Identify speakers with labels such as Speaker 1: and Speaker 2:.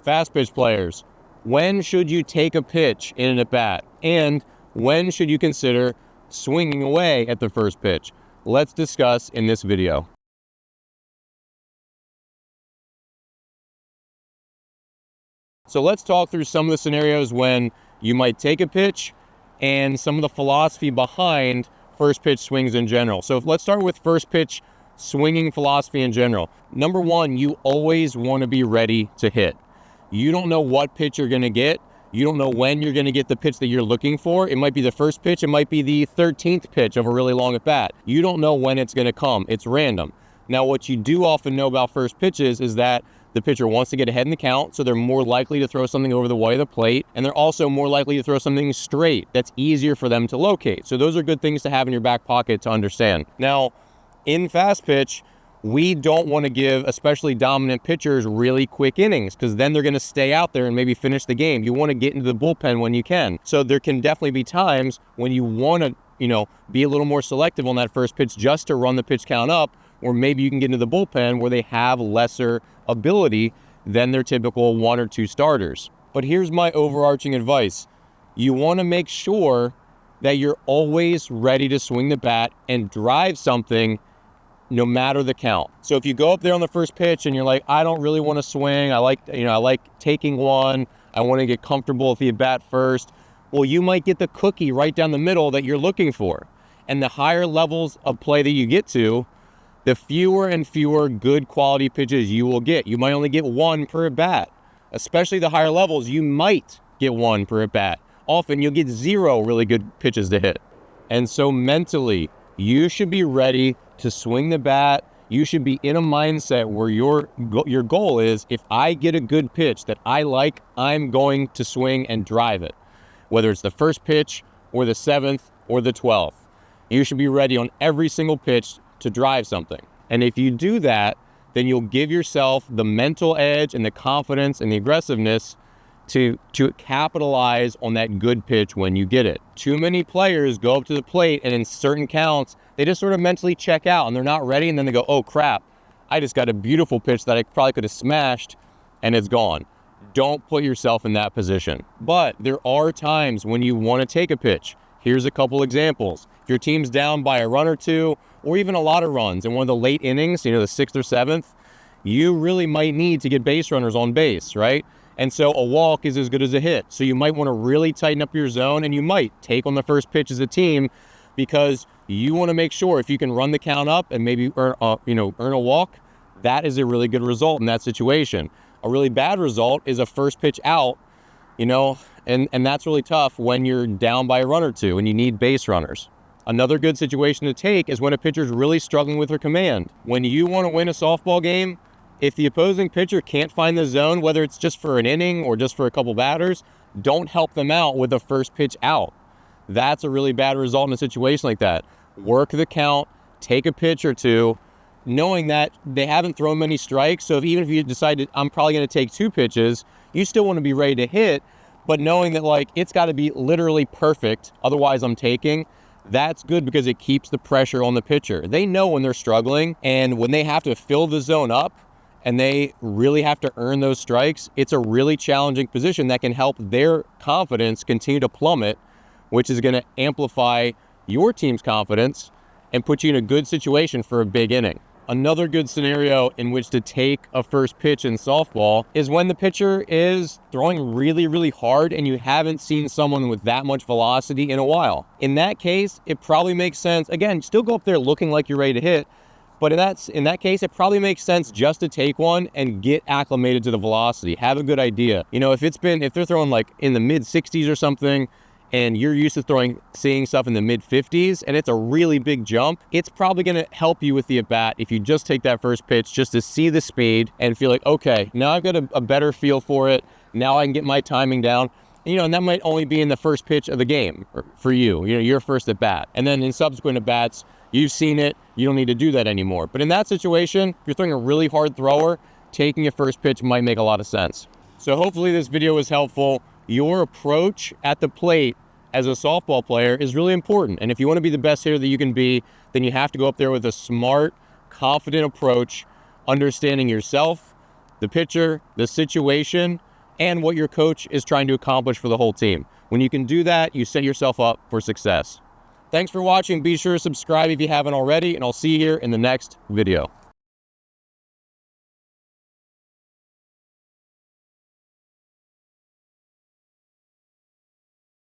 Speaker 1: Fast pitch players, when should you take a pitch in an at-bat? And when should you consider swinging away at the first pitch? Let's discuss in this video. So let's talk through some of the scenarios when you might take a pitch and some of the philosophy behind first pitch swings in general. So let's start with first pitch swinging philosophy in general. Number one, you always want to be ready to hit. You don't know what pitch you're going to get. You don't know when you're going to get the pitch that you're looking for. It might be the first pitch. It might be the 13th pitch of a really long at bat. You don't know when it's going to come. It's random. Now, what you do often know about first pitches is that the pitcher wants to get ahead in the count, so they're more likely to throw something over the way of the plate, and they're also more likely to throw something straight that's easier for them to locate. So those are good things to have in your back pocket to understand. Now, in fast pitch, we don't want to give especially dominant pitchers really quick innings because then they're going to stay out there and maybe finish the game. You want to get into the bullpen when you can. So there can definitely be times when you want to, be a little more selective on that first pitch just to run the pitch count up, or maybe you can get into the bullpen where they have lesser ability than their typical one or two starters. But here's my overarching advice. You want to make sure that you're always ready to swing the bat and drive something no matter the count. So if you go up there on the first pitch and you're like, I don't really want to swing. I like taking one. I want to get comfortable with the at bat first. Well, you might get the cookie right down the middle that you're looking for. And the higher levels of play that you get to, the fewer and fewer good quality pitches you will get. You might only get one per at bat. Especially the higher levels, you might get one per at bat. Often you'll get 0 really good pitches to hit. And so mentally, you should be ready to swing the bat. You should be in a mindset where your goal is, if I get a good pitch that I like, I'm going to swing and drive it. Whether it's the first pitch or the 7th or the 12th. You should be ready on every single pitch to drive something. And if you do that, then you'll give yourself the mental edge and the confidence and the aggressiveness to capitalize on that good pitch when you get it. Too many players go up to the plate and in certain counts, they just sort of mentally check out and they're not ready, and then they go, oh crap, I just got a beautiful pitch that I probably could have smashed and it's gone. Don't put yourself in that position. But there are times when you want to take a pitch. Here's a couple examples. If your team's down by a run or two, or even a lot of runs in one of the late innings, the 6th or 7th, you really might need to get base runners on base, right? And so a walk is as good as a hit. So you might want to really tighten up your zone, and you might take on the first pitch as a team because you want to make sure if you can run the count up and maybe earn a walk, that is a really good result in that situation. A really bad result is a first pitch out, and that's really tough when you're down by a run or two and you need base runners. Another good situation to take is when a pitcher's really struggling with their command. When you want to win a softball game, if the opposing pitcher can't find the zone, whether it's just for an inning or just for a couple batters, don't help them out with a first pitch out. That's a really bad result in a situation like that. Work the count, take a pitch or two, knowing that they haven't thrown many strikes. So even if you decide I'm probably going to take 2 pitches, you still want to be ready to hit, but knowing that it's got to be literally perfect, otherwise I'm taking. That's good because it keeps the pressure on the pitcher. They know when they're struggling, and when they have to fill the zone up and they really have to earn those strikes, it's a really challenging position that can help their confidence continue to plummet, which is going to amplify your team's confidence and put you in a good situation for a big inning. Another good scenario in which to take a first pitch in softball is when the pitcher is throwing really, really hard and you haven't seen someone with that much velocity in a while. In that case, it probably makes sense, again, still go up there looking like you're ready to hit, but in that case, it probably makes sense just to take one and get acclimated to the velocity. Have a good idea. If they're throwing in the mid 60s or something, and you're used to seeing stuff in the mid 50s, and it's a really big jump, it's probably going to help you with the at bat if you just take that first pitch just to see the speed and feel like, okay, now I've got a better feel for it. Now I can get my timing down. And that might only be in the first pitch of the game for you, your first at bat. And then in subsequent at bats, you've seen it, you don't need to do that anymore. But in that situation, if you're throwing a really hard thrower, taking a first pitch might make a lot of sense. So hopefully this video was helpful. Your approach at the plate as a softball player is really important. And if you want to be the best hitter that you can be, then you have to go up there with a smart, confident approach, understanding yourself, the pitcher, the situation, and what your coach is trying to accomplish for the whole team. When you can do that, you set yourself up for success. Thanks for watching. Be sure to subscribe if you haven't already, and I'll see you here in the next video.